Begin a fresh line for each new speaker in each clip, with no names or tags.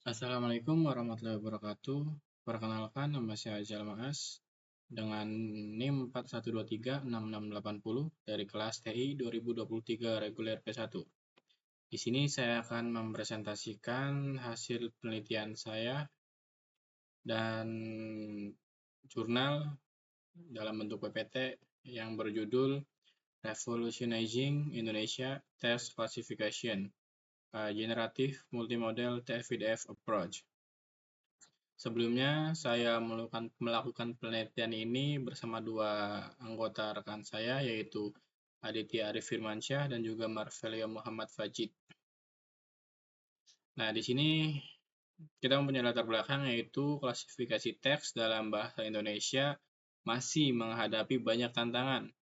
Assalamualaikum warahmatullahi wabarakatuh. Perkenalkan, nama saya Ajal Maas dengan NIM 41236680 dari kelas TI 2023 reguler P1. Di sini saya akan mempresentasikan hasil penelitian saya dan jurnal dalam bentuk PPT yang berjudul Revolutionizing Indonesia Text Classification, Generative Multimodal TF-IDF Approach. Sebelumnya, saya melakukan penelitian ini bersama dua anggota rekan saya, yaitu Aditya Arif Firmansyah dan juga Marvelio Muhammad Fajid. Nah, di sini kita mempunyai latar belakang, yaitu klasifikasi teks dalam bahasa Indonesia masih menghadapi banyak tantangan.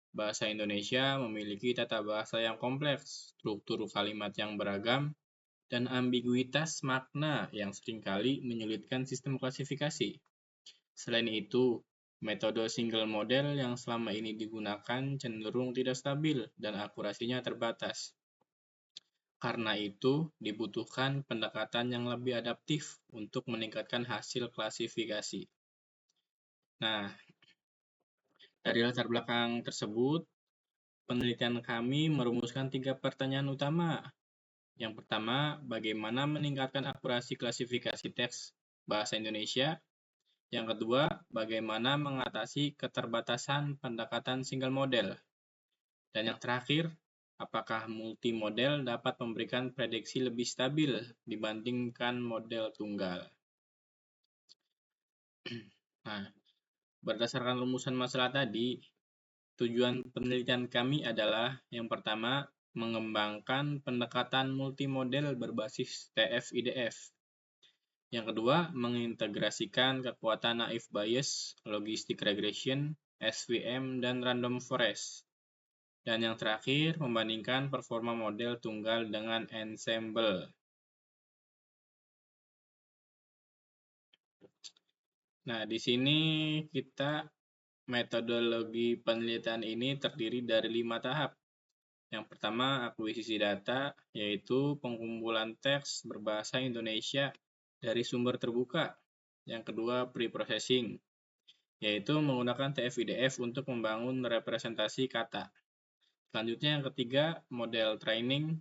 Bahasa Indonesia memiliki tata bahasa yang kompleks, struktur kalimat yang beragam, dan ambiguitas makna yang seringkali menyulitkan sistem klasifikasi. Selain itu, metode single model yang selama ini digunakan cenderung tidak stabil dan akurasinya terbatas. Karena itu, dibutuhkan pendekatan yang lebih adaptif untuk meningkatkan hasil klasifikasi. Nah, dari latar belakang tersebut, penelitian kami merumuskan 3 pertanyaan utama. Yang pertama, bagaimana meningkatkan akurasi klasifikasi teks bahasa Indonesia? Yang kedua, bagaimana mengatasi keterbatasan pendekatan single model? Dan yang terakhir, apakah multimodel dapat memberikan prediksi lebih stabil dibandingkan model tunggal? Nah, berdasarkan rumusan masalah tadi, tujuan penelitian kami adalah yang pertama, mengembangkan pendekatan multimodel berbasis TF-IDF. Yang kedua, mengintegrasikan kekuatan naive Bayes, logistic regression, SVM, dan random forest. Dan yang terakhir, membandingkan performa model tunggal dengan ensemble. Nah, di sini metodologi penelitian ini terdiri dari 5 tahap. Yang pertama, akuisisi data, yaitu pengumpulan teks berbahasa Indonesia dari sumber terbuka. Yang kedua, pre-processing, yaitu menggunakan TF-IDF untuk membangun representasi kata. Selanjutnya yang ketiga, model training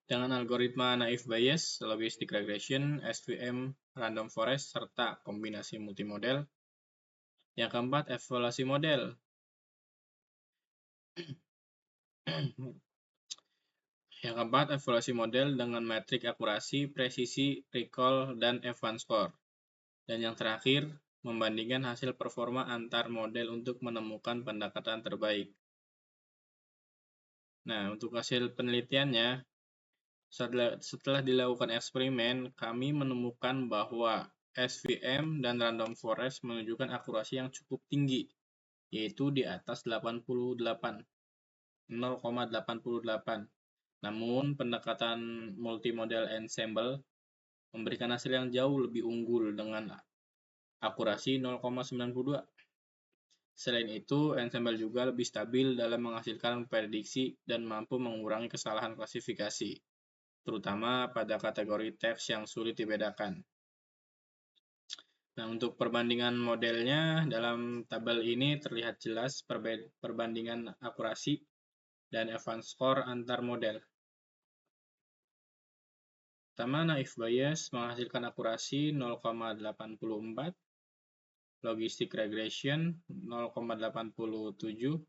dengan algoritma naive Bayes, logistic regression, SVM, random forest, serta kombinasi multimodel. Yang keempat, evaluasi model. Yang keempat, evaluasi model dengan metrik akurasi, presisi, recall, dan Evans score. Dan yang terakhir, membandingkan hasil performa antar model untuk menemukan pendekatan terbaik. Nah, untuk hasil penelitiannya, setelah dilakukan eksperimen, kami menemukan bahwa SVM dan random forest menunjukkan akurasi yang cukup tinggi, yaitu di atas 0,88. Namun, pendekatan multimodal ensemble memberikan hasil yang jauh lebih unggul dengan akurasi 0,92. Selain itu, ensemble juga lebih stabil dalam menghasilkan prediksi dan mampu mengurangi kesalahan klasifikasi, terutama pada kategori teks yang sulit dibedakan. Nah, untuk perbandingan modelnya, dalam tabel ini terlihat jelas perbandingan akurasi dan Evans score antar model. Pertama, naive Bayes menghasilkan akurasi 0,84, logistic regression 0,87,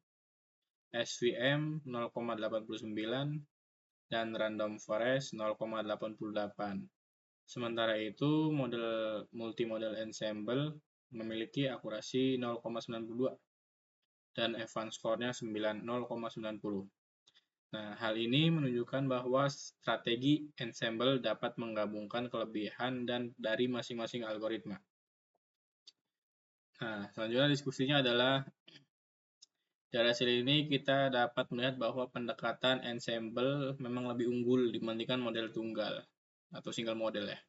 SVM 0,89, dan random forest 0,88. Sementara itu, model multimodal ensemble memiliki akurasi 0,92 dan Evans score-nya 0,90. Nah, hal ini menunjukkan bahwa strategi ensemble dapat menggabungkan kelebihan dan dari masing-masing algoritma. Nah, selanjutnya diskusinya adalah dari hasil ini kita dapat melihat bahwa pendekatan ensemble memang lebih unggul dibandingkan model tunggal atau single model ya.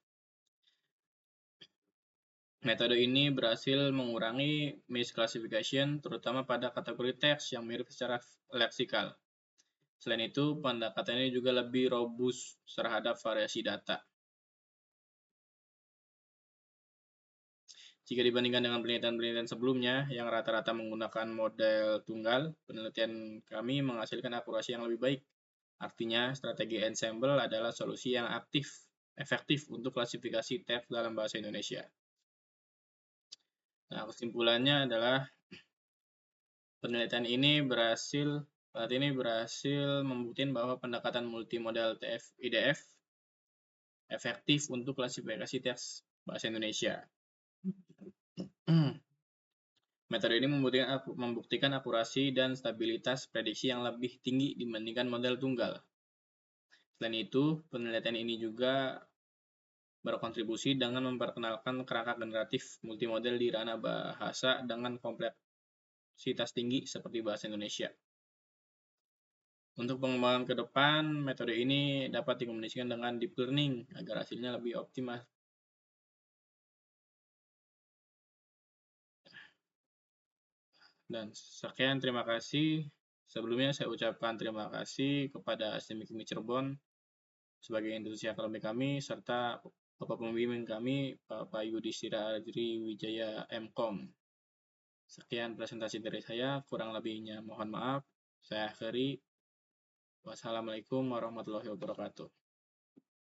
Metode ini berhasil mengurangi misclassification terutama pada kategori teks yang mirip secara leksikal. Selain itu, pendekatan ini juga lebih robust terhadap variasi data. Jika dibandingkan dengan penelitian-penelitian sebelumnya yang rata-rata menggunakan model tunggal, penelitian kami menghasilkan akurasi yang lebih baik. Artinya, strategi ensemble adalah solusi yang efektif untuk klasifikasi teks dalam bahasa Indonesia. Nah, kesimpulannya adalah penelitian ini berhasil membuktikan bahwa pendekatan multimodal IDF efektif untuk klasifikasi teks bahasa Indonesia. Metode ini membuktikan akurasi dan stabilitas prediksi yang lebih tinggi dibandingkan model tunggal. Selain itu, penelitian ini juga berkontribusi dengan memperkenalkan kerangka generatif multimodel di ranah bahasa dengan kompleksitas tinggi seperti bahasa Indonesia. Untuk pengembangan ke depan, metode ini dapat dikomunikasikan dengan deep learning agar hasilnya lebih optimal. Dan sekian, terima kasih. Sebelumnya saya ucapkan terima kasih kepada STMIK Cirebon sebagai institusi akademik kami, serta Bapak Pembimbing kami, Bapak Yudhistira Adri Wijaya MKOM. Sekian presentasi dari saya, kurang lebihnya mohon maaf. Saya akhiri. Wassalamualaikum warahmatullahi wabarakatuh.